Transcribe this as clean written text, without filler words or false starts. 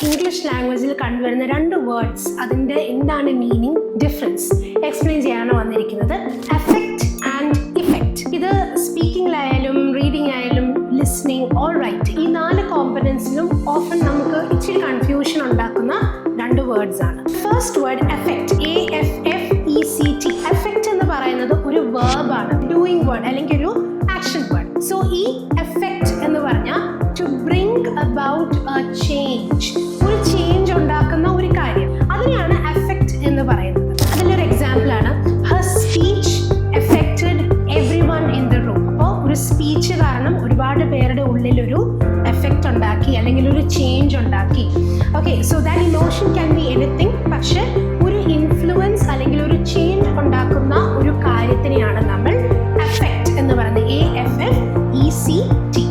English ലാംഗ്വേജിൽ കണ്ടുവരുന്ന രണ്ട് വേർഡ്സ്, അതിൻ്റെ എന്താണ് മീനിങ്, ഡിഫറൻസ് എക്സ്പ്ലെയിൻ ചെയ്യാനാണ് വന്നിരിക്കുന്നത്. Effect and effect. ഇത് സ്പീക്കിംഗിലായാലും റീഡിംഗ് ആയാലും ലിസ്ണിംഗ് ഓൾ റൈറ്റിംഗ്, ഈ 4 കോമ്പണൻസിലും ഓഫൻ നമുക്ക് ഇച്ചിരി കൺഫ്യൂഷൻ ഉണ്ടാക്കുന്ന രണ്ട് വേർഡ്സ് ആണ്. First word affect, AFFECT. Affect എന്ന് പറയുന്നത് ഒരു വേർബാണ്, ഡൂയിങ് വേർഡ് അല്ലെങ്കിൽ ഒരു ആക്ഷൻ വേർഡ്. സോ ഈ എഫക്റ്റ് എന്ന് പറഞ്ഞാൽ to bring about a change, ഒരു ചേഞ്ച് ഉണ്ടാക്കുന്ന ഒരു കാര്യം, അതിനെയാണ് എഫക്റ്റ് എന്ന് പറയുന്നത്. അതിലൊരു എക്സാമ്പിൾ ആണ് her speech affected everyone in the room. അപ്പോൾ ഒരു സ്പീച്ച് കാരണം ഒരുപാട് പേരുടെ ഉള്ളിലൊരു എഫക്റ്റ് ഉണ്ടാക്കി അല്ലെങ്കിൽ ഒരു ചേഞ്ച് ഉണ്ടാക്കി. Okay, so that emotion can be anything. പക്ഷെ ഒരു ഇൻഫ്ലുവൻസ് അല്ലെങ്കിൽ ഒരു ചേഞ്ച് ഉണ്ടാക്കുന്ന ഒരു കാര്യത്തിനെയാണ് നമ്മൾ എഫക്റ്റ് എന്ന് പറയുന്നത്. AFFECT.